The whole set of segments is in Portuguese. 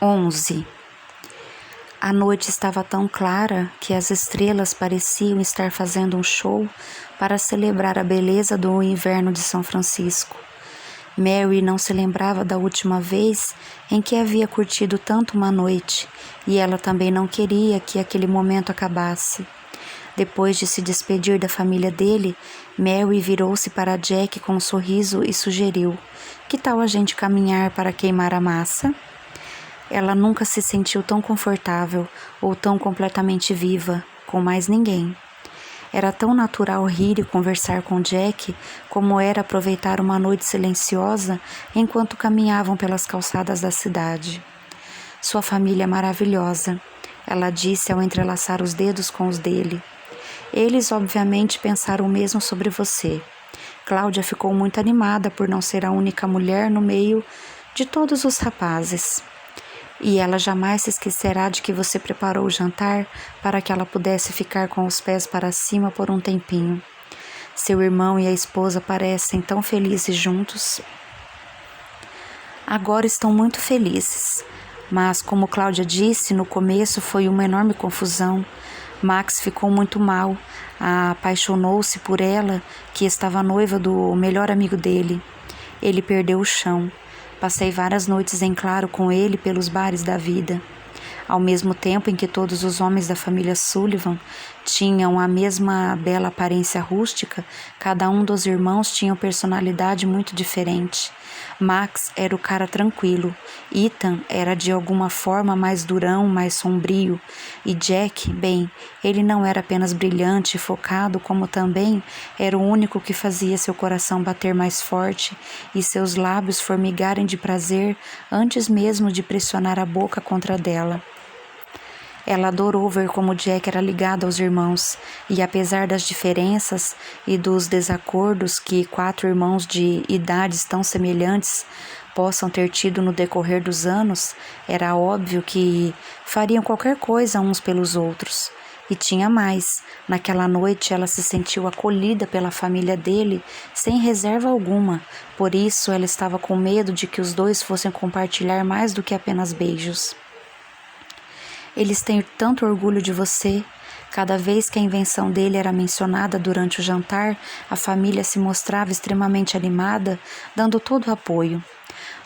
11. A noite estava tão clara que as estrelas pareciam estar fazendo um show para celebrar a beleza do inverno de São Francisco. Mary não se lembrava da última vez em que havia curtido tanto uma noite, e ela também não queria que aquele momento acabasse. Depois de se despedir da família dele, Mary virou-se para Jack com um sorriso e sugeriu: "Que tal a gente caminhar para queimar a massa?" Ela nunca se sentiu tão confortável ou tão completamente viva com mais ninguém. Era tão natural rir e conversar com Jack como era aproveitar uma noite silenciosa enquanto caminhavam pelas calçadas da cidade. "Sua família é maravilhosa", ela disse ao entrelaçar os dedos com os dele. "Eles obviamente pensaram o mesmo sobre você." Cláudia ficou muito animada por não ser a única mulher no meio de todos os rapazes. "E ela jamais se esquecerá de que você preparou o jantar para que ela pudesse ficar com os pés para cima por um tempinho. Seu irmão e a esposa parecem tão felizes juntos." "Agora estão muito felizes, mas como Cláudia disse, no começo foi uma enorme confusão. Max ficou muito mal, apaixonou-se por ela, que estava noiva do melhor amigo dele. Ele perdeu o chão. Passei várias noites em claro com ele pelos bares da vida. Ao mesmo tempo em que todos os homens da família Sullivan tinham a mesma bela aparência rústica, cada um dos irmãos tinha uma personalidade muito diferente. Max era o cara tranquilo, Ethan era de alguma forma mais durão, mais sombrio, e Jack, bem, ele não era apenas brilhante e focado, como também era o único que fazia seu coração bater mais forte e seus lábios formigarem de prazer antes mesmo de pressionar a boca contra dela. Ela adorou ver como Jack era ligado aos irmãos, e apesar das diferenças e dos desacordos que 4 irmãos de idades tão semelhantes possam ter tido no decorrer dos anos, era óbvio que fariam qualquer coisa uns pelos outros. E tinha mais, naquela noite ela se sentiu acolhida pela família dele sem reserva alguma, por isso ela estava com medo de que os dois fossem compartilhar mais do que apenas beijos. "Eles têm tanto orgulho de você." Cada vez que a invenção dele era mencionada durante o jantar, a família se mostrava extremamente animada, dando todo o apoio.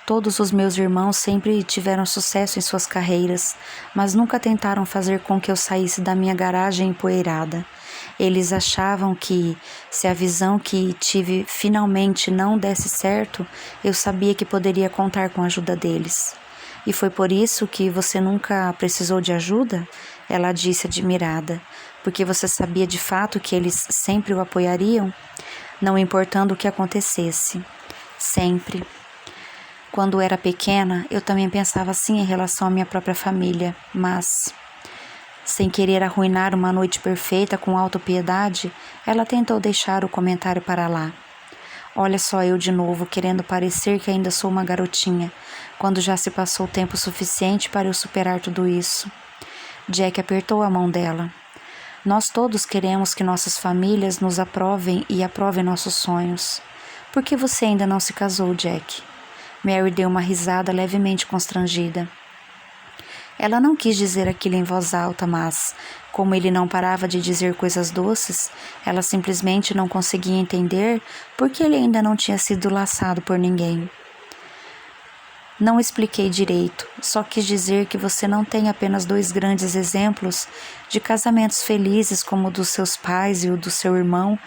"Todos os meus irmãos sempre tiveram sucesso em suas carreiras, mas nunca tentaram fazer com que eu saísse da minha garagem empoeirada. Eles achavam que, se a visão que tive finalmente não desse certo, eu sabia que poderia contar com a ajuda deles." "E foi por isso que você nunca precisou de ajuda?" ela disse admirada. "Porque você sabia de fato que eles sempre o apoiariam, não importando o que acontecesse." "Sempre. Quando era pequena, eu também pensava assim em relação à minha própria família, mas..." Sem querer arruinar uma noite perfeita com autopiedade, ela tentou deixar o comentário para lá. "Olha só eu de novo, querendo parecer que ainda sou uma garotinha, quando já se passou tempo suficiente para eu superar tudo isso." Jack apertou a mão dela. "Nós todos queremos que nossas famílias nos aprovem e aprovem nossos sonhos. Por que você ainda não se casou, Jack?" Mary deu uma risada levemente constrangida. Ela não quis dizer aquilo em voz alta, mas, como ele não parava de dizer coisas doces, ela simplesmente não conseguia entender por que ele ainda não tinha sido laçado por ninguém. "Não expliquei direito, só quis dizer que você não tem apenas 2 grandes exemplos de casamentos felizes como o dos seus pais e o do seu irmão,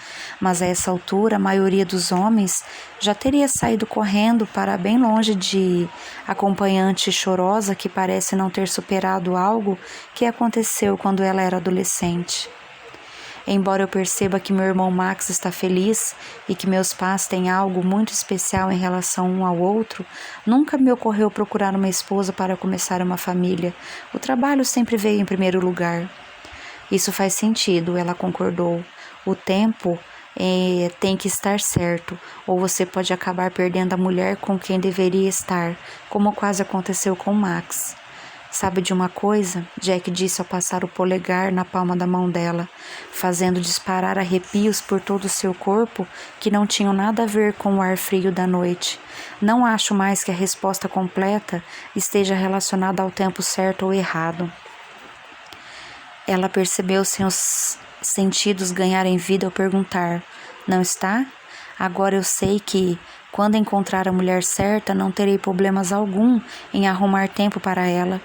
mas a essa altura a maioria dos homens já teria saído correndo para bem longe de acompanhante chorosa que parece não ter superado algo que aconteceu quando ela era adolescente. Embora eu perceba que meu irmão Max está feliz e que meus pais têm algo muito especial em relação um ao outro, nunca me ocorreu procurar uma esposa para começar uma família. O trabalho sempre veio em primeiro lugar." "Isso faz sentido", ela concordou. "O tempo tem que estar certo, ou você pode acabar perdendo a mulher com quem deveria estar, como quase aconteceu com Max." Sabe de uma coisa? Jack disse ao passar o polegar na palma da mão dela, fazendo disparar arrepios por todo o seu corpo que não tinham nada a ver com o ar frio da noite. Não acho mais que a resposta completa esteja relacionada ao tempo certo ou errado. Ela percebeu seus sentidos ganharem vida ao perguntar: não está? Agora eu sei que, quando encontrar a mulher certa, não terei problemas algum em arrumar tempo para ela.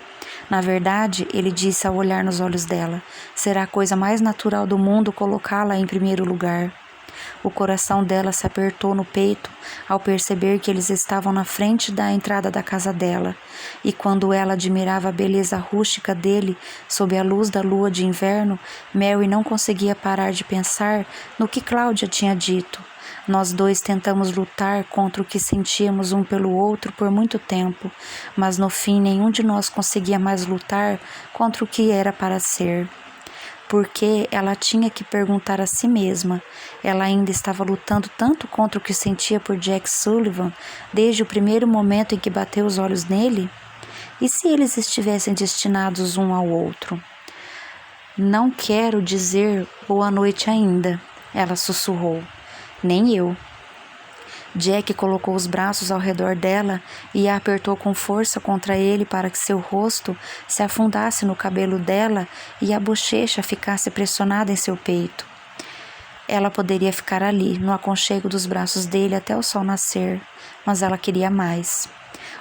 Na verdade, ele disse ao olhar nos olhos dela, será a coisa mais natural do mundo colocá-la em primeiro lugar. O coração dela se apertou no peito ao perceber que eles estavam na frente da entrada da casa dela, e quando ela admirava a beleza rústica dele sob a luz da lua de inverno, Mary não conseguia parar de pensar no que Cláudia tinha dito. Nós dois tentamos lutar contra o que sentíamos um pelo outro por muito tempo, mas no fim nenhum de nós conseguia mais lutar contra o que era para ser. Porque ela tinha que perguntar a si mesma, ela ainda estava lutando tanto contra o que sentia por Jack Sullivan desde o primeiro momento em que bateu os olhos nele? E se eles estivessem destinados um ao outro? Não quero dizer boa noite ainda, ela sussurrou. Nem eu. Jack colocou os braços ao redor dela e a apertou com força contra ele para que seu rosto se afundasse no cabelo dela e a bochecha ficasse pressionada em seu peito. Ela poderia ficar ali, no aconchego dos braços dele até o sol nascer, mas ela queria mais.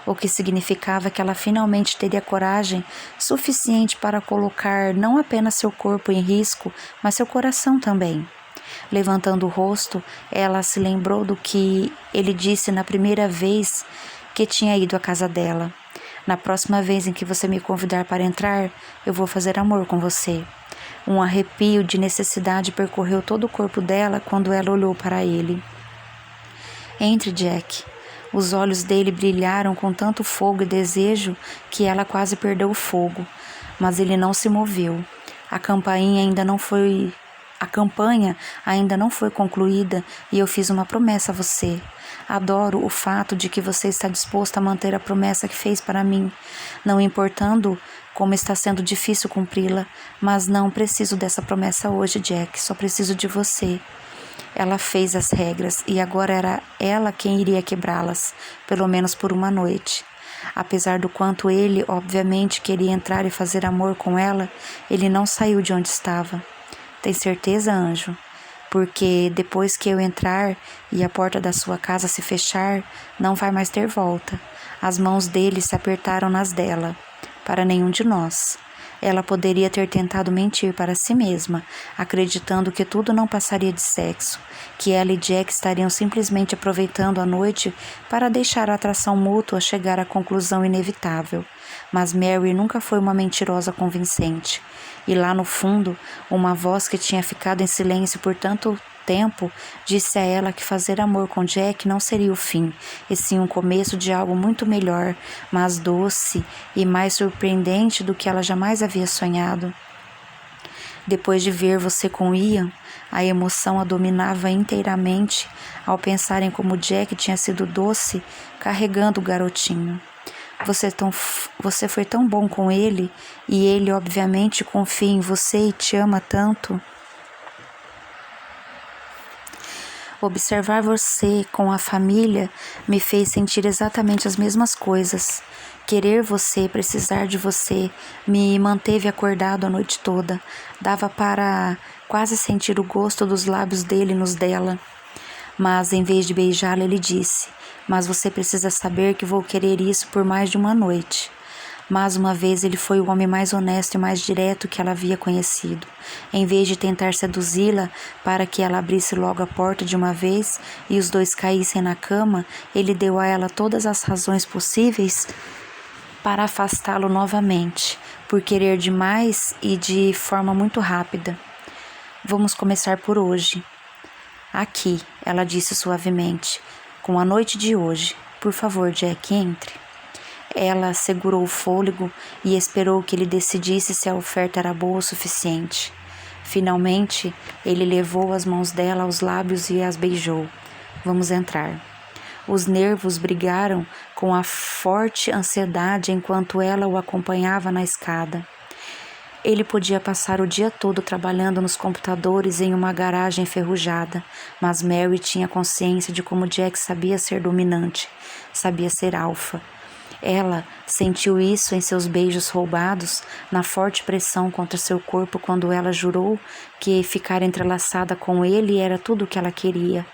O que significava que ela finalmente teria coragem suficiente para colocar não apenas seu corpo em risco, mas seu coração também. Levantando o rosto, ela se lembrou do que ele disse na primeira vez que tinha ido à casa dela. Na próxima vez em que você me convidar para entrar, eu vou fazer amor com você. Um arrepio de necessidade percorreu todo o corpo dela quando ela olhou para ele. Entre, Jack. Os olhos dele brilharam com tanto fogo e desejo que ela quase perdeu o fogo, mas ele não se moveu. A campanha ainda não foi concluída e eu fiz uma promessa a você. Adoro o fato de que você está disposto a manter a promessa que fez para mim, não importando como está sendo difícil cumpri-la, mas não preciso dessa promessa hoje, Jack, só preciso de você. Ela fez as regras e agora era ela quem iria quebrá-las, pelo menos por uma noite. Apesar do quanto ele, obviamente, queria entrar e fazer amor com ela, ele não saiu de onde estava. Tem certeza, anjo? Porque depois que eu entrar e a porta da sua casa se fechar, não vai mais ter volta. As mãos dele se apertaram nas dela. Para nenhum de nós. Ela poderia ter tentado mentir para si mesma, acreditando que tudo não passaria de sexo, que ela e Jack estariam simplesmente aproveitando a noite para deixar a atração mútua chegar à conclusão inevitável. Mas Mary nunca foi uma mentirosa convincente. E lá no fundo, uma voz que tinha ficado em silêncio por tanto tempo disse a ela que fazer amor com Jack não seria o fim, e sim um começo de algo muito melhor, mais doce e mais surpreendente do que ela jamais havia sonhado. Depois de ver você com Ian, a emoção a dominava inteiramente ao pensar em como Jack tinha sido doce carregando o garotinho. Você foi tão bom com ele, e ele obviamente confia em você e te ama tanto. Observar você com a família me fez sentir exatamente as mesmas coisas. Querer você, precisar de você, me manteve acordado a noite toda. Dava para quase sentir o gosto dos lábios dele nos dela. Mas em vez de beijá-la, ele disse: mas você precisa saber que vou querer isso por mais de uma noite. Mais uma vez ele foi o homem mais honesto e mais direto que ela havia conhecido. Em vez de tentar seduzi-la para que ela abrisse logo a porta de uma vez e os dois caíssem na cama, ele deu a ela todas as razões possíveis para afastá-lo novamente, por querer demais e de forma muito rápida. Vamos começar por hoje. Aqui, ela disse suavemente, com a noite de hoje. Por favor, Jack, entre. Ela segurou o fôlego e esperou que ele decidisse se a oferta era boa o suficiente. Finalmente, ele levou as mãos dela aos lábios e as beijou. Vamos entrar. Os nervos brigaram com a forte ansiedade enquanto ela o acompanhava na escada. Ele podia passar o dia todo trabalhando nos computadores em uma garagem enferrujada, mas Mary tinha consciência de como Jack sabia ser dominante, sabia ser alfa. Ela sentiu isso em seus beijos roubados, na forte pressão contra seu corpo quando ela jurou que ficar entrelaçada com ele era tudo o que ela queria.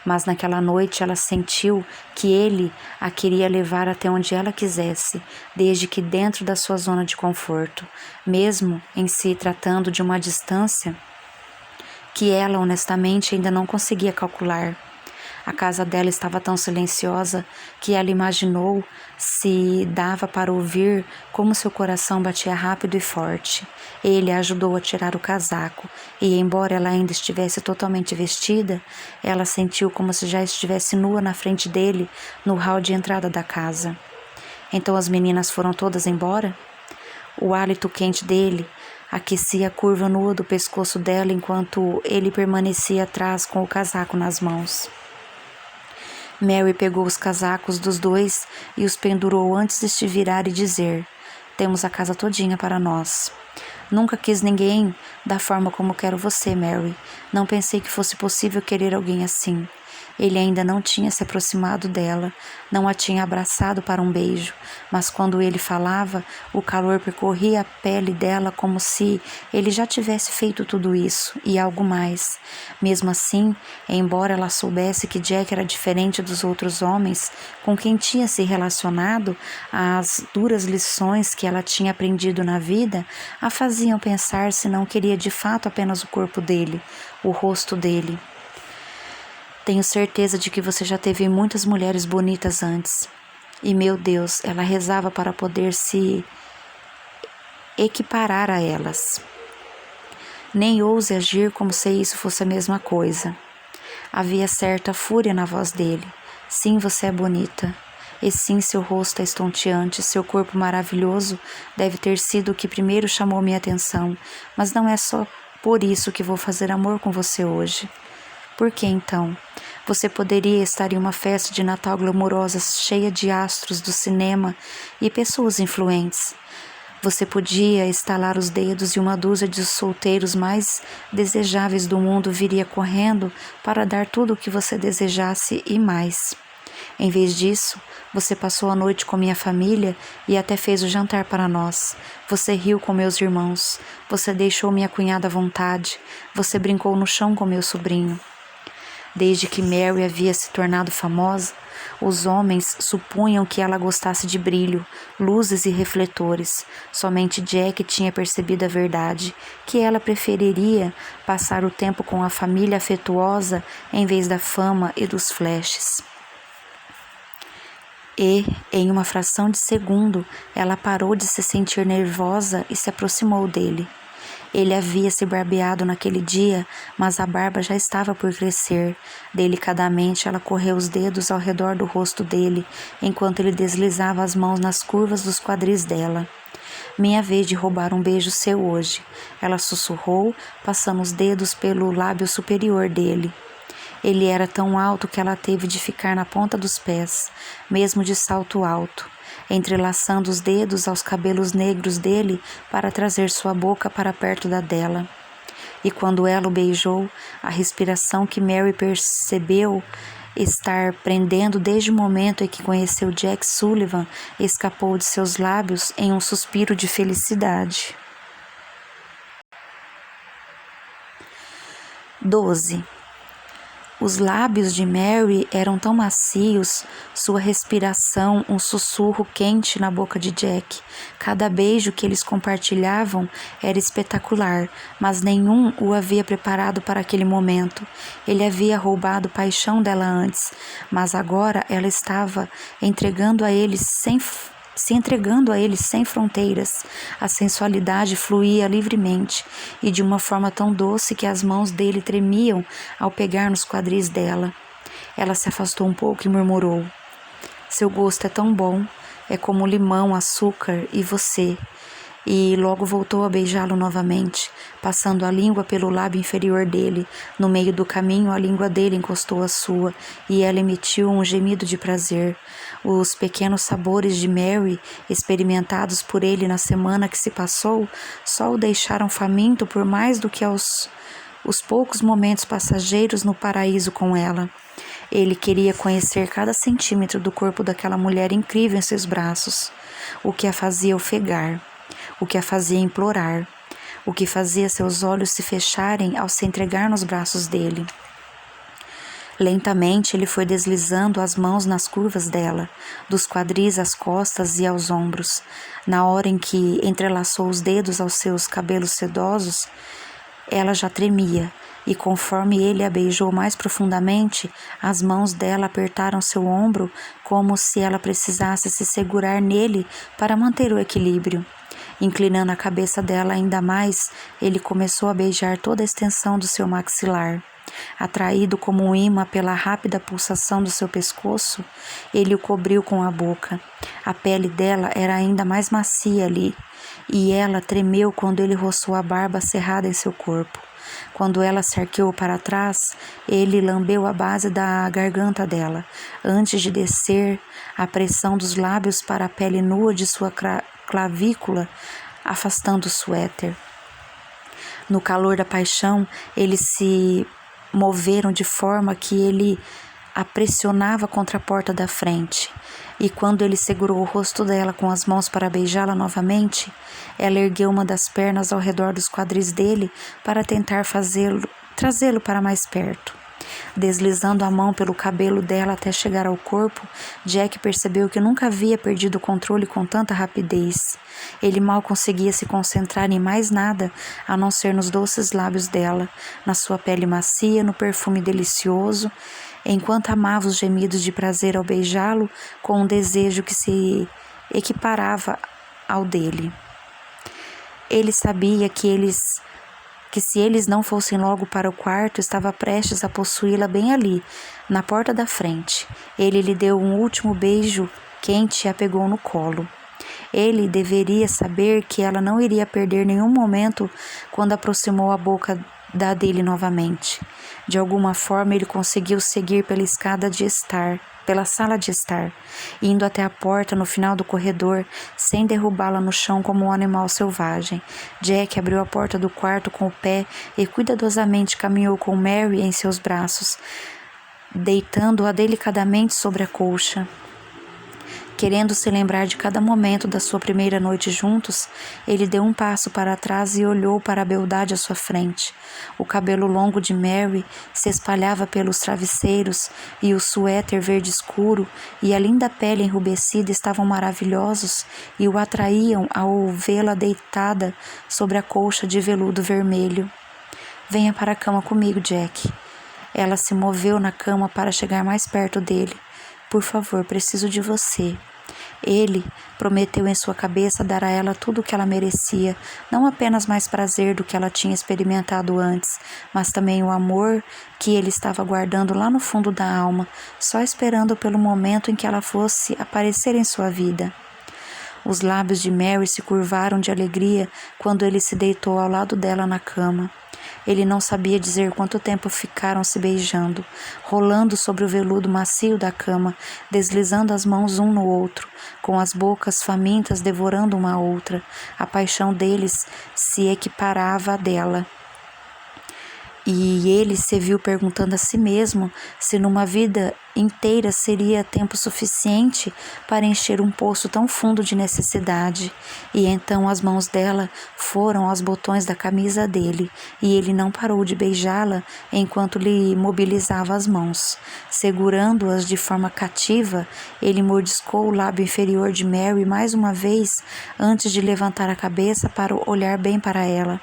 Mas naquela noite ela sentiu que ele a queria levar até onde ela quisesse, desde que dentro da sua zona de conforto, mesmo em se tratando de uma distância que ela honestamente ainda não conseguia calcular. A casa dela estava tão silenciosa que ela imaginou se dava para ouvir como seu coração batia rápido e forte. Ele a ajudou a tirar o casaco e, embora ela ainda estivesse totalmente vestida, ela sentiu como se já estivesse nua na frente dele no hall de entrada da casa. Então as meninas foram todas embora? O hálito quente dele aquecia a curva nua do pescoço dela enquanto ele permanecia atrás com o casaco nas mãos. Mary pegou os casacos dos dois e os pendurou antes de se virar e dizer: "Temos a casa todinha para nós. Nunca quis ninguém da forma como quero você, Mary. Não pensei que fosse possível querer alguém assim." Ele ainda não tinha se aproximado dela, não a tinha abraçado para um beijo, mas quando ele falava, o calor percorria a pele dela como se ele já tivesse feito tudo isso e algo mais. Mesmo assim, embora ela soubesse que Jack era diferente dos outros homens com quem tinha se relacionado, as duras lições que ela tinha aprendido na vida a faziam pensar se não queria de fato apenas o corpo dele, o rosto dele. "Tenho certeza de que você já teve muitas mulheres bonitas antes." E, meu Deus, ela rezava para poder se equiparar a elas. "Nem ouse agir como se isso fosse a mesma coisa." Havia certa fúria na voz dele. "Sim, você é bonita. E sim, seu rosto é estonteante, seu corpo maravilhoso deve ter sido o que primeiro chamou minha atenção, mas não é só por isso que vou fazer amor com você hoje." "Por que então? Você poderia estar em uma festa de Natal glamourosa cheia de astros do cinema e pessoas influentes. Você podia estalar os dedos e uma dúzia de solteiros mais desejáveis do mundo viria correndo para dar tudo o que você desejasse e mais. Em vez disso, você passou a noite com minha família e até fez o jantar para nós. Você riu com meus irmãos. Você deixou minha cunhada à vontade. Você brincou no chão com meu sobrinho." Desde que Mary havia se tornado famosa, os homens supunham que ela gostasse de brilho, luzes e refletores. Somente Jack tinha percebido a verdade, que ela preferiria passar o tempo com a família afetuosa em vez da fama e dos flashes. E, em uma fração de segundo, ela parou de se sentir nervosa e se aproximou dele. Ele havia se barbeado naquele dia, mas a barba já estava por crescer. Delicadamente, ela correu os dedos ao redor do rosto dele, enquanto ele deslizava as mãos nas curvas dos quadris dela. "Minha vez de roubar um beijo seu hoje," ela sussurrou, passando os dedos pelo lábio superior dele. Ele era tão alto que ela teve de ficar na ponta dos pés, mesmo de salto alto, entrelaçando os dedos aos cabelos negros dele para trazer sua boca para perto da dela. E quando ela o beijou, a respiração que Mary percebeu estar prendendo desde o momento em que conheceu Jack Sullivan escapou de seus lábios em um suspiro de felicidade. 12. Os lábios de Mary eram tão macios, sua respiração um sussurro quente na boca de Jack. Cada beijo que eles compartilhavam era espetacular, mas nenhum o havia preparado para aquele momento. Ele havia roubado paixão dela antes, mas agora ela estava se entregando a ele sem fronteiras. A sensualidade fluía livremente e de uma forma tão doce que as mãos dele tremiam ao pegar nos quadris dela. Ela se afastou um pouco e murmurou: "Seu gosto é tão bom, é como limão, açúcar e você." e logo voltou a beijá-lo novamente, passando a língua pelo lábio inferior dele. No meio do caminho, a língua dele encostou à sua, e ela emitiu um gemido de prazer. Os pequenos sabores de Mary, experimentados por ele na semana que se passou, só o deixaram faminto por mais do que os poucos momentos passageiros no paraíso com ela. Ele queria conhecer cada centímetro do corpo daquela mulher incrível em seus braços, o que a fazia ofegar, o que a fazia implorar, o que fazia seus olhos se fecharem ao se entregar nos braços dele. Lentamente ele foi deslizando as mãos nas curvas dela, dos quadris às costas e aos ombros. Na hora em que entrelaçou os dedos aos seus cabelos sedosos, ela já tremia, e conforme ele a beijou mais profundamente, as mãos dela apertaram seu ombro como se ela precisasse se segurar nele para manter o equilíbrio. Inclinando a cabeça dela ainda mais, ele começou a beijar toda a extensão do seu maxilar. Atraído como um imã pela rápida pulsação do seu pescoço, ele o cobriu com a boca. A pele dela era ainda mais macia ali, e ela tremeu quando ele roçou a barba cerrada em seu corpo. Quando ela se arqueou para trás, ele lambeu a base da garganta dela, antes de descer a pressão dos lábios para a pele nua de sua clavícula, afastando o suéter. No calor da paixão, eles se moveram de forma que ele a pressionava contra a porta da frente, e quando ele segurou o rosto dela com as mãos para beijá-la novamente, ela ergueu uma das pernas ao redor dos quadris dele para tentar trazê-lo para mais perto. Deslizando a mão pelo cabelo dela até chegar ao corpo, Jack percebeu que nunca havia perdido o controle com tanta rapidez. Ele mal conseguia se concentrar em mais nada, a não ser nos doces lábios dela, na sua pele macia, no perfume delicioso, enquanto amava os gemidos de prazer ao beijá-lo com um desejo que se equiparava ao dele. Ele sabia que se eles não fossem logo para o quarto, estava prestes a possuí-la bem ali, na porta da frente. Ele lhe deu um último beijo quente e a pegou no colo. Ele deveria saber que ela não iria perder nenhum momento quando aproximou a boca da dele novamente. De alguma forma ele conseguiu seguir pela sala de estar, indo até a porta no final do corredor, sem derrubá-la no chão como um animal selvagem. Jack abriu a porta do quarto com o pé e cuidadosamente caminhou com Mary em seus braços, deitando-a delicadamente sobre a colcha. Querendo se lembrar de cada momento da sua primeira noite juntos, ele deu um passo para trás e olhou para a beldade à sua frente. O cabelo longo de Mary se espalhava pelos travesseiros e o suéter verde escuro e a linda pele enrubescida estavam maravilhosos e o atraíam ao vê-la deitada sobre a colcha de veludo vermelho. "Venha para a cama comigo, Jack." Ela se moveu na cama para chegar mais perto dele. "Por favor, preciso de você." Ele prometeu em sua cabeça dar a ela tudo o que ela merecia, não apenas mais prazer do que ela tinha experimentado antes, mas também o amor que ele estava guardando lá no fundo da alma, só esperando pelo momento em que ela fosse aparecer em sua vida. Os lábios de Mary se curvaram de alegria quando ele se deitou ao lado dela na cama. Ele não sabia dizer quanto tempo ficaram se beijando, rolando sobre o veludo macio da cama, deslizando as mãos um no outro, com as bocas famintas devorando uma a outra. A paixão deles se equiparava à dela. E ele se viu perguntando a si mesmo se numa vida inteira seria tempo suficiente para encher um poço tão fundo de necessidade. E então as mãos dela foram aos botões da camisa dele, e ele não parou de beijá-la enquanto lhe mobilizava as mãos. Segurando-as de forma cativa, ele mordiscou o lábio inferior de Mary mais uma vez antes de levantar a cabeça para olhar bem para ela.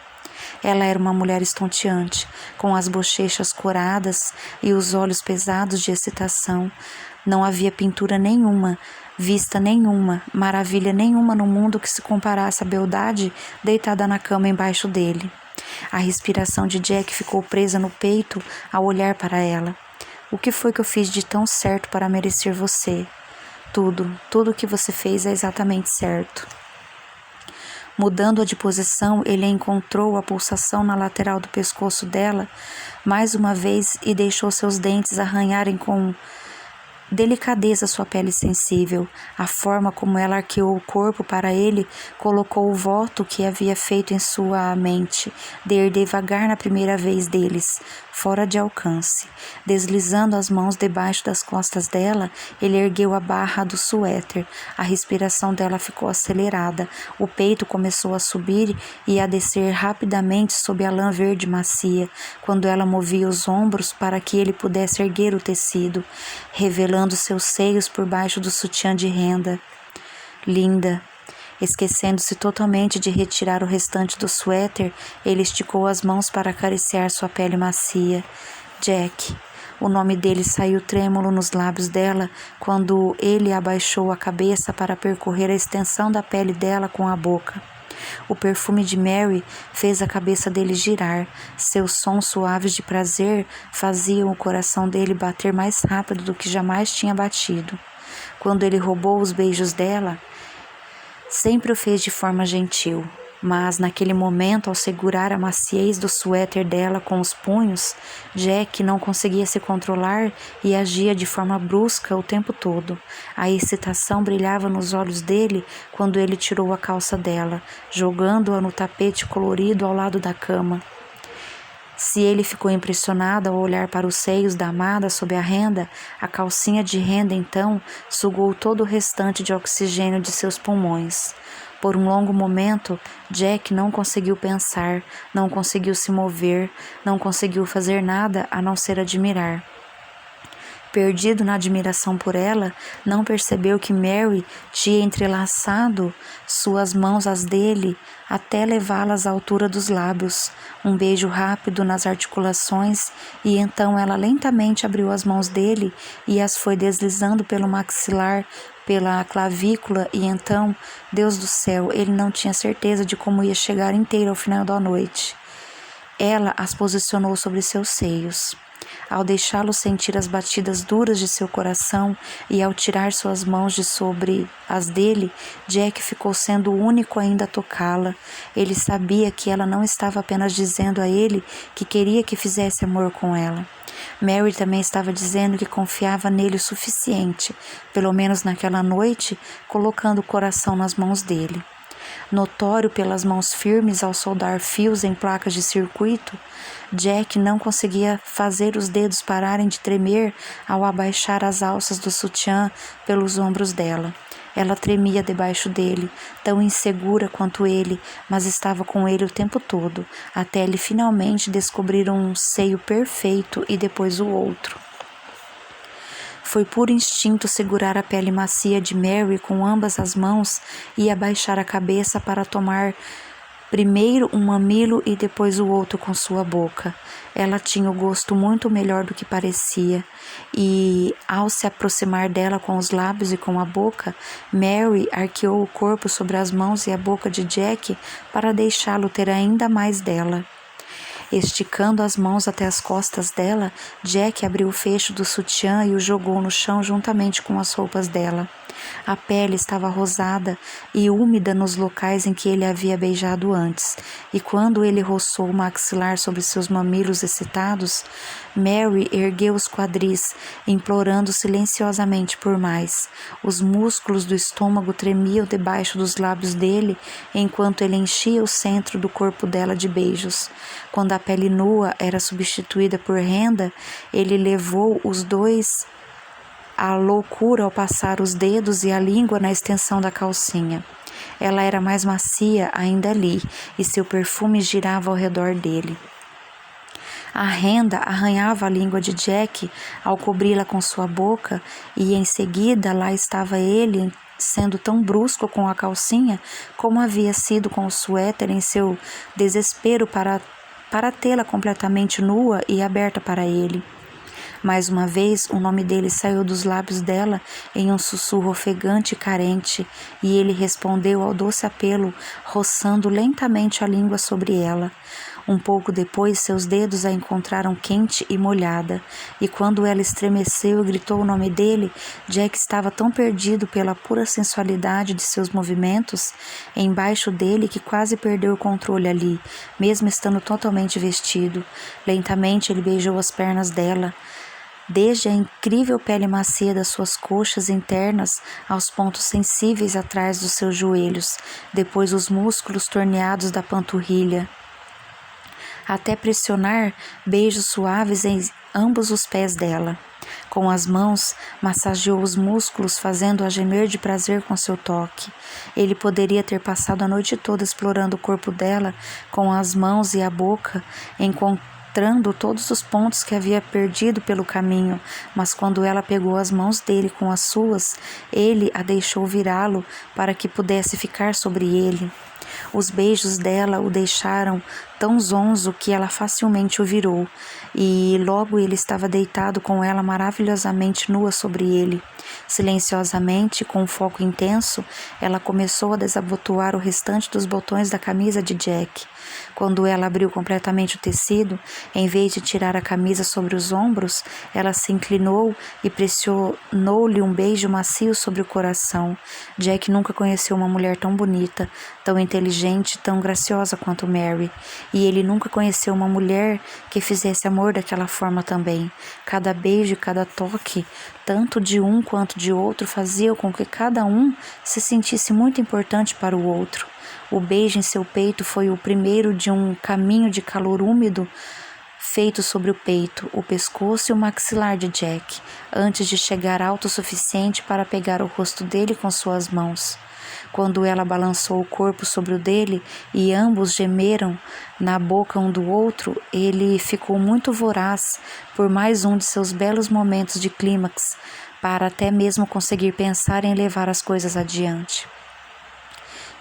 Ela era uma mulher estonteante, com as bochechas coradas e os olhos pesados de excitação. Não havia pintura nenhuma, vista nenhuma, maravilha nenhuma no mundo que se comparasse à beldade deitada na cama embaixo dele. A respiração de Jack ficou presa no peito ao olhar para ela. "O que foi que eu fiz de tão certo para merecer você?" Tudo o que você fez é exatamente certo." Mudando-a de posição, ele encontrou a pulsação na lateral do pescoço dela mais uma vez e deixou seus dentes arranharem com delicadeza sua pele sensível. A forma como ela arqueou o corpo para ele colocou o voto que havia feito em sua mente, de ir devagar na primeira vez deles, fora de alcance. Deslizando as mãos debaixo das costas dela, ele ergueu a barra do suéter. A respiração dela ficou acelerada, o peito começou a subir e a descer rapidamente sob a lã verde macia, quando ela movia os ombros para que ele pudesse erguer o tecido, revelando seus seios por baixo do sutiã de renda. Linda! Esquecendo-se totalmente de retirar o restante do suéter, ele esticou as mãos para acariciar sua pele macia. Jack. O nome dele saiu trêmulo nos lábios dela quando ele abaixou a cabeça para percorrer a extensão da pele dela com a boca. O perfume de Mary fez a cabeça dele girar. Seus sons suaves de prazer faziam o coração dele bater mais rápido do que jamais tinha batido. Quando ele roubou os beijos dela, sempre o fez de forma gentil. Mas naquele momento, ao segurar a maciez do suéter dela com os punhos, Jack não conseguia se controlar e agia de forma brusca o tempo todo. A excitação brilhava nos olhos dele quando ele tirou a calça dela, jogando-a no tapete colorido ao lado da cama. Se ele ficou impressionado ao olhar para os seios da amada sob a renda, a calcinha de renda então sugou todo o restante de oxigênio de seus pulmões. Por um longo momento, Jack não conseguiu pensar, não conseguiu se mover, não conseguiu fazer nada a não ser admirar. Perdido na admiração por ela, não percebeu que Mary tinha entrelaçado suas mãos às dele até levá-las à altura dos lábios, um beijo rápido nas articulações, e então ela lentamente abriu as mãos dele e as foi deslizando pelo maxilar, pela clavícula, e então, Deus do céu, ele não tinha certeza de como ia chegar inteiro ao final da noite. Ela as posicionou sobre seus seios. Ao deixá-lo sentir as batidas duras de seu coração e ao tirar suas mãos de sobre as dele, Jack ficou sendo o único ainda a tocá-la. Ele sabia que ela não estava apenas dizendo a ele que queria que fizesse amor com ela. Mary também estava dizendo que confiava nele o suficiente, pelo menos naquela noite, colocando o coração nas mãos dele. Notório pelas mãos firmes ao soldar fios em placas de circuito, Jack não conseguia fazer os dedos pararem de tremer ao abaixar as alças do sutiã pelos ombros dela. Ela tremia debaixo dele, tão insegura quanto ele, mas estava com ele o tempo todo, até ele finalmente descobrir um seio perfeito e depois o outro. Foi puro instinto segurar a pele macia de Mary com ambas as mãos e abaixar a cabeça para tomar primeiro um mamilo e depois o outro com sua boca. Ela tinha o gosto muito melhor do que parecia, e ao se aproximar dela com os lábios e com a boca, Mary arqueou o corpo sobre as mãos e a boca de Jack para deixá-lo ter ainda mais dela. Esticando as mãos até as costas dela, Jack abriu o fecho do sutiã e o jogou no chão juntamente com as roupas dela. A pele estava rosada e úmida nos locais em que ele havia beijado antes, e quando ele roçou o maxilar sobre seus mamilos excitados, Mary ergueu os quadris, implorando silenciosamente por mais. Os músculos do estômago tremiam debaixo dos lábios dele, enquanto ele enchia o centro do corpo dela de beijos. Quando a pele nua era substituída por renda, ele levou os dois à loucura ao passar os dedos e a língua na extensão da calcinha. Ela era mais macia ainda ali, e seu perfume girava ao redor dele. A renda arranhava a língua de Jack ao cobri-la com sua boca, e em seguida lá estava ele, sendo tão brusco com a calcinha como havia sido com o suéter em seu desespero para tê-la completamente nua e aberta para ele. Mais uma vez, o nome dele saiu dos lábios dela em um sussurro ofegante e carente, e ele respondeu ao doce apelo, roçando lentamente a língua sobre ela. Um pouco depois, seus dedos a encontraram quente e molhada, e quando ela estremeceu e gritou o nome dele, Jack estava tão perdido pela pura sensualidade de seus movimentos embaixo dele que quase perdeu o controle ali, mesmo estando totalmente vestido. Lentamente ele beijou as pernas dela, desde a incrível pele macia das suas coxas internas aos pontos sensíveis atrás dos seus joelhos, depois os músculos torneados da panturrilha, até pressionar beijos suaves em ambos os pés dela. Com as mãos, massageou os músculos, fazendo-a gemer de prazer com seu toque. Ele poderia ter passado a noite toda explorando o corpo dela com as mãos e a boca, encontrando todos os pontos que havia perdido pelo caminho, mas quando ela pegou as mãos dele com as suas, ele a deixou virá-lo para que pudesse ficar sobre ele. Os beijos dela o deixaram tão zonzo que ela facilmente o virou, e logo ele estava deitado com ela maravilhosamente nua sobre ele. Silenciosamente, com um foco intenso, ela começou a desabotoar o restante dos botões da camisa de Jack. Quando ela abriu completamente o tecido, em vez de tirar a camisa sobre os ombros, ela se inclinou e pressionou-lhe um beijo macio sobre o coração. Jack nunca conheceu uma mulher tão bonita, tão inteligente, tão graciosa quanto Mary, e ele nunca conheceu uma mulher que fizesse amor daquela forma também. Cada beijo e cada toque, tanto de um quanto de outro, fazia com que cada um se sentisse muito importante para o outro. O beijo em seu peito foi o primeiro de um caminho de calor úmido feito sobre o peito, o pescoço e o maxilar de Jack, antes de chegar alto o suficiente para pegar o rosto dele com suas mãos. Quando ela balançou o corpo sobre o dele e ambos gemeram na boca um do outro, ele ficou muito voraz por mais um de seus belos momentos de clímax, para até mesmo conseguir pensar em levar as coisas adiante.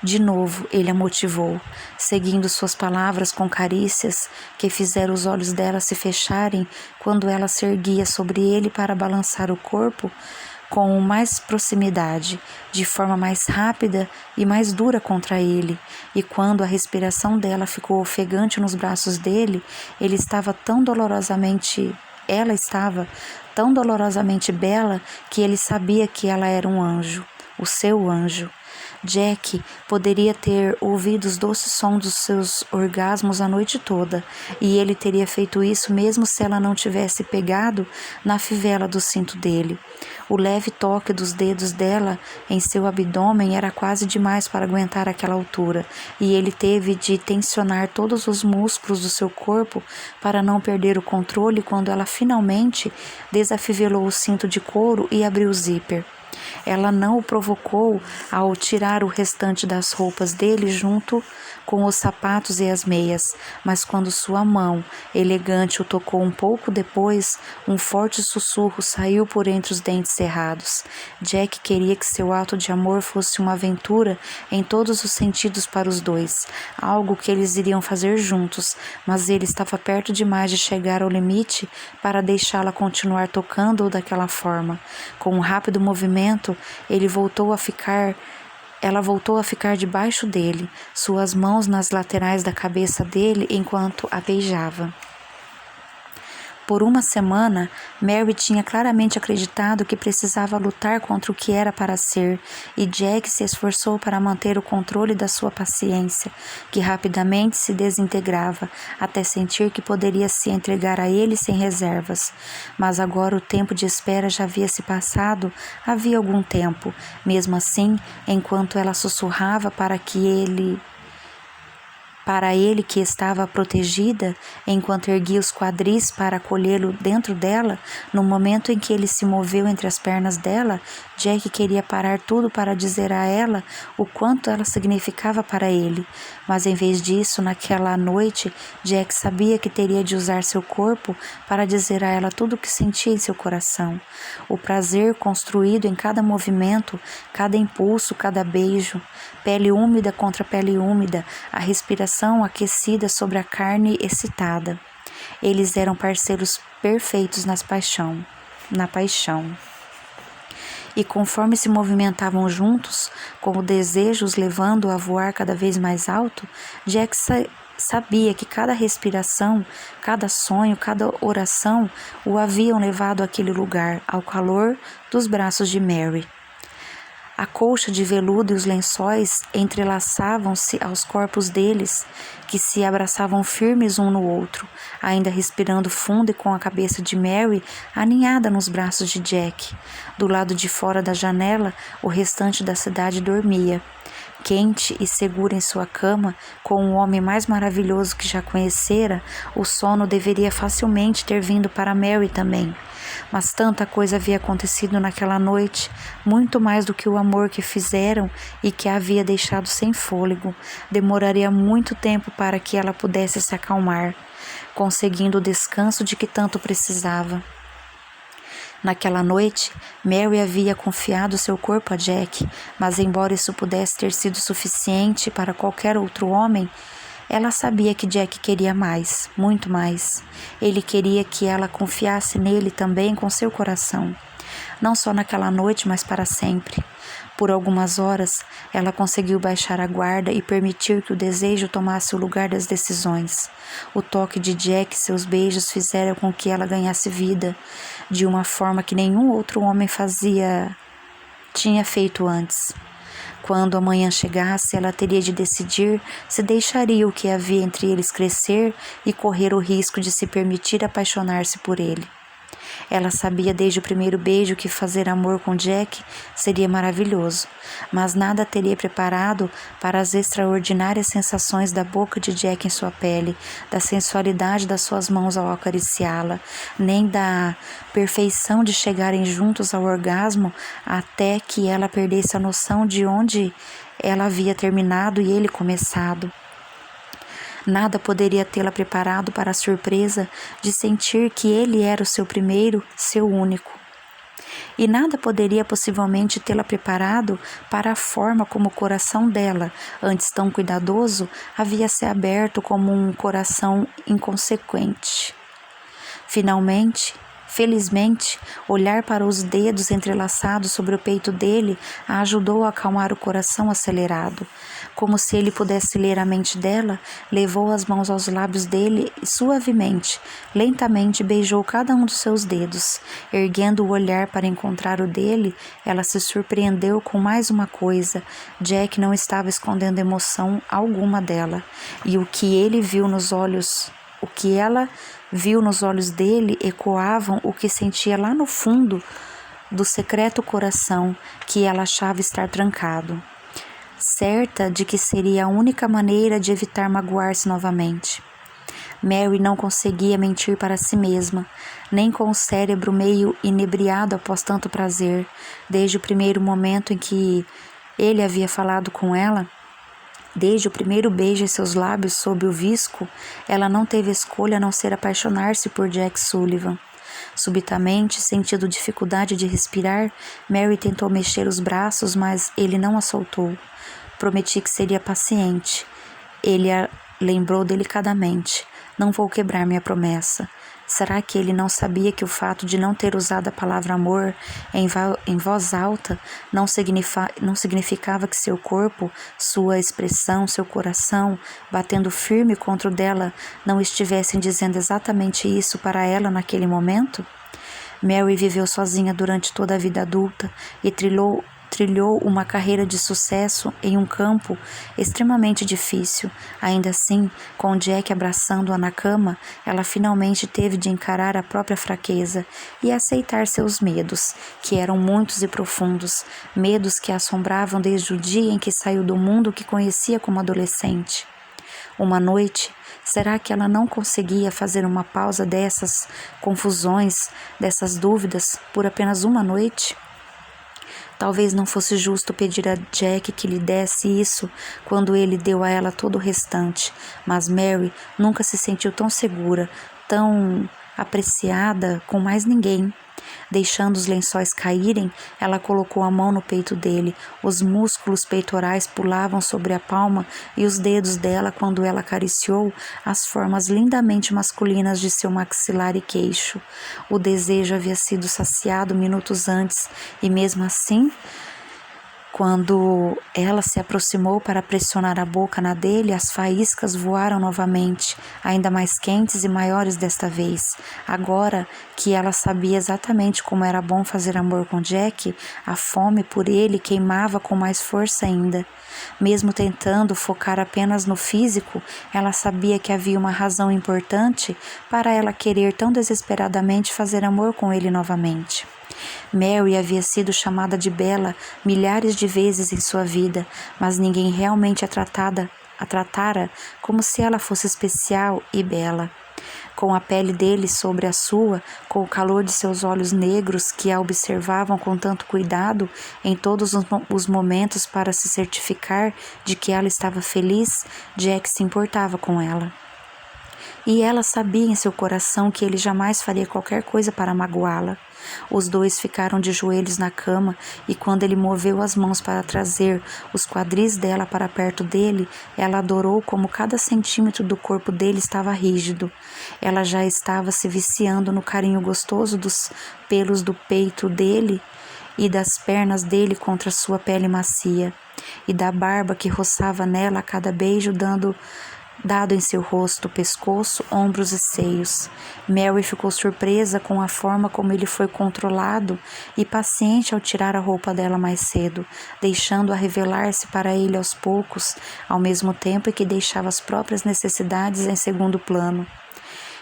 De novo, ele a motivou, seguindo suas palavras com carícias que fizeram os olhos dela se fecharem quando ela se erguia sobre ele para balançar o corpo com mais proximidade, de forma mais rápida e mais dura contra ele, e quando a respiração dela ficou ofegante nos braços dele, ela estava tão dolorosamente bela que ele sabia que ela era um anjo, o seu anjo. Jack poderia ter ouvido os doces sons dos seus orgasmos a noite toda, e ele teria feito isso mesmo se ela não tivesse pegado na fivela do cinto dele. O leve toque dos dedos dela em seu abdômen era quase demais para aguentar aquela altura, e ele teve de tensionar todos os músculos do seu corpo para não perder o controle quando ela finalmente desafivelou o cinto de couro e abriu o zíper. Ela não o provocou ao tirar o restante das roupas dele junto com os sapatos e as meias, mas quando sua mão elegante o tocou um pouco depois, um forte sussurro saiu por entre os dentes cerrados. Jack queria que seu ato de amor fosse uma aventura em todos os sentidos para os dois, algo que eles iriam fazer juntos, mas ele estava perto demais de chegar ao limite para deixá-la continuar tocando-o daquela forma. Com um rápido movimento, ela voltou a ficar debaixo dele, suas mãos nas laterais da cabeça dele enquanto a beijava. Por uma semana, Mary tinha claramente acreditado que precisava lutar contra o que era para ser, e Jack se esforçou para manter o controle da sua paciência, que rapidamente se desintegrava, até sentir que poderia se entregar a ele sem reservas. Mas agora o tempo de espera já havia se passado havia algum tempo. Mesmo assim, enquanto ela sussurrava para ele que estava protegida, enquanto erguia os quadris para acolhê-lo dentro dela, no momento em que ele se moveu entre as pernas dela, Jack queria parar tudo para dizer a ela o quanto ela significava para ele. Mas em vez disso, naquela noite, Jack sabia que teria de usar seu corpo para dizer a ela tudo o que sentia em seu coração. O prazer construído em cada movimento, cada impulso, cada beijo, pele úmida contra pele úmida, a respiração aquecida sobre a carne excitada. Eles eram parceiros perfeitos na paixão. E conforme se movimentavam juntos, com o desejo os levando a voar cada vez mais alto, Jack sabia que cada respiração, cada sonho, cada oração o haviam levado àquele lugar, ao calor dos braços de Mary. A colcha de veludo e os lençóis entrelaçavam-se aos corpos deles, que se abraçavam firmes um no outro, ainda respirando fundo e com a cabeça de Mary aninhada nos braços de Jack. Do lado de fora da janela, o restante da cidade dormia. Quente e segura em sua cama, com o homem mais maravilhoso que já conhecera, o sono deveria facilmente ter vindo para Mary também. Mas tanta coisa havia acontecido naquela noite, muito mais do que o amor que fizeram e que a havia deixado sem fôlego. Demoraria muito tempo para que ela pudesse se acalmar, conseguindo o descanso de que tanto precisava. Naquela noite, Mary havia confiado seu corpo a Jack, mas embora isso pudesse ter sido suficiente para qualquer outro homem, ela sabia que Jack queria mais, muito mais. Ele queria que ela confiasse nele também com seu coração. Não só naquela noite, mas para sempre. Por algumas horas, ela conseguiu baixar a guarda e permitir que o desejo tomasse o lugar das decisões. O toque de Jack e seus beijos fizeram com que ela ganhasse vida, de uma forma que nenhum outro homem tinha feito antes. Quando a manhã chegasse, ela teria de decidir se deixaria o que havia entre eles crescer e correr o risco de se permitir apaixonar-se por ele. Ela sabia desde o primeiro beijo que fazer amor com Jack seria maravilhoso, mas nada teria preparado para as extraordinárias sensações da boca de Jack em sua pele, da sensualidade das suas mãos ao acariciá-la, nem da perfeição de chegarem juntos ao orgasmo até que ela perdesse a noção de onde ela havia terminado e ele começado. Nada poderia tê-la preparado para a surpresa de sentir que ele era o seu primeiro, seu único. E nada poderia possivelmente tê-la preparado para a forma como o coração dela, antes tão cuidadoso, havia se aberto como um coração inconsequente. Felizmente, olhar para os dedos entrelaçados sobre o peito dele a ajudou a acalmar o coração acelerado. Como se ele pudesse ler a mente dela, levou as mãos aos lábios dele e suavemente, lentamente beijou cada um dos seus dedos. Erguendo o olhar para encontrar o dele, ela se surpreendeu com mais uma coisa. Jack não estava escondendo emoção alguma dela, e o que ela viu nos olhos dele ecoavam o que sentia lá no fundo do secreto coração que ela achava estar trancado, certa de que seria a única maneira de evitar magoar-se novamente. Mary não conseguia mentir para si mesma, nem com o cérebro meio inebriado após tanto prazer. Desde o primeiro momento em que ele havia falado com ela, desde o primeiro beijo em seus lábios sob o visco, ela não teve escolha a não ser apaixonar-se por Jack Sullivan. Subitamente, sentindo dificuldade de respirar, Mary tentou mexer os braços, mas ele não a soltou. Prometi que seria paciente. Ele a lembrou delicadamente. Não vou quebrar minha promessa. Será que ele não sabia que o fato de não ter usado a palavra amor em voz alta não significava que seu corpo, sua expressão, seu coração, batendo firme contra o dela, não estivessem dizendo exatamente isso para ela naquele momento? Mary viveu sozinha durante toda a vida adulta e trilhou uma carreira de sucesso em um campo extremamente difícil. Ainda assim, com Jack abraçando-a na cama, ela finalmente teve de encarar a própria fraqueza e aceitar seus medos, que eram muitos e profundos, medos que a assombravam desde o dia em que saiu do mundo que conhecia como adolescente. Uma noite, será que ela não conseguia fazer uma pausa dessas confusões, dessas dúvidas, por apenas uma noite? Talvez não fosse justo pedir a Jack que lhe desse isso quando ele deu a ela todo o restante, mas Mary nunca se sentiu tão segura, tão apreciada com mais ninguém. Deixando os lençóis caírem, ela colocou a mão no peito dele. Os músculos peitorais pulavam sobre a palma e os dedos dela quando ela acariciou as formas lindamente masculinas de seu maxilar e queixo. O desejo havia sido saciado minutos antes e mesmo assim Quando ela se aproximou para pressionar a boca na dele, as faíscas voaram novamente, ainda mais quentes e maiores desta vez. Agora que ela sabia exatamente como era bom fazer amor com Jack, a fome por ele queimava com mais força ainda. Mesmo tentando focar apenas no físico, ela sabia que havia uma razão importante para ela querer tão desesperadamente fazer amor com ele novamente. Mary havia sido chamada de Bela milhares de vezes em sua vida, mas ninguém realmente a tratara como se ela fosse especial e bela. Com a pele dele sobre a sua, com o calor de seus olhos negros que a observavam com tanto cuidado em todos os momentos para se certificar de que ela estava feliz, Jack se importava com ela. E ela sabia em seu coração que ele jamais faria qualquer coisa para magoá-la. Os dois ficaram de joelhos na cama e quando ele moveu as mãos para trazer os quadris dela para perto dele, ela adorou como cada centímetro do corpo dele estava rígido. Ela já estava se viciando no carinho gostoso dos pelos do peito dele e das pernas dele contra sua pele macia, e da barba que roçava nela a cada beijo dado em seu rosto, pescoço, ombros e seios. Mary ficou surpresa com a forma como ele foi controlado e paciente ao tirar a roupa dela mais cedo, deixando-a revelar-se para ele aos poucos, ao mesmo tempo que deixava as próprias necessidades em segundo plano.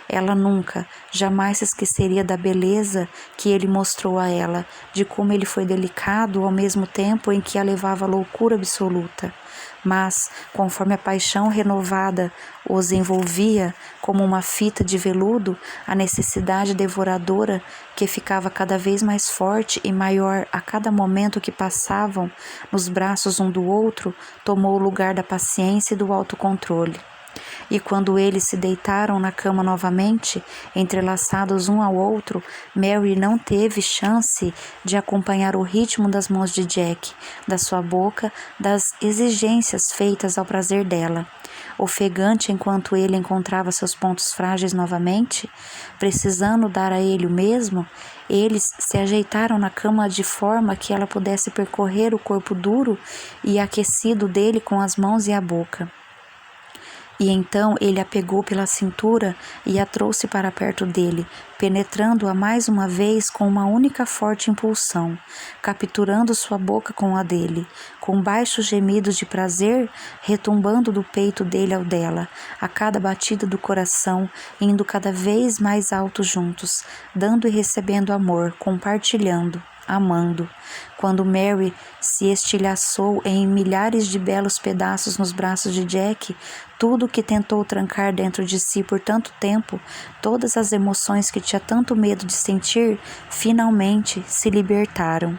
Ela nunca, jamais se esqueceria da beleza que ele mostrou a ela, de como ele foi delicado ao mesmo tempo em que a levava à loucura absoluta. Mas, conforme a paixão renovada os envolvia como uma fita de veludo, a necessidade devoradora, que ficava cada vez mais forte e maior a cada momento que passavam nos braços um do outro, tomou o lugar da paciência e do autocontrole. E quando eles se deitaram na cama novamente, entrelaçados um ao outro, Mary não teve chance de acompanhar o ritmo das mãos de Jack, da sua boca, das exigências feitas ao prazer dela. Ofegante enquanto ele encontrava seus pontos frágeis novamente, precisando dar a ele o mesmo, eles se ajeitaram na cama de forma que ela pudesse percorrer o corpo duro e aquecido dele com as mãos e a boca. E então ele a pegou pela cintura e a trouxe para perto dele, penetrando-a mais uma vez com uma única forte impulsão, capturando sua boca com a dele, com baixos gemidos de prazer retumbando do peito dele ao dela, a cada batida do coração, indo cada vez mais alto juntos, dando e recebendo amor, compartilhando, amando. Quando Mary se estilhaçou em milhares de belos pedaços nos braços de Jack, tudo que tentou trancar dentro de si por tanto tempo, todas as emoções que tinha tanto medo de sentir, finalmente se libertaram.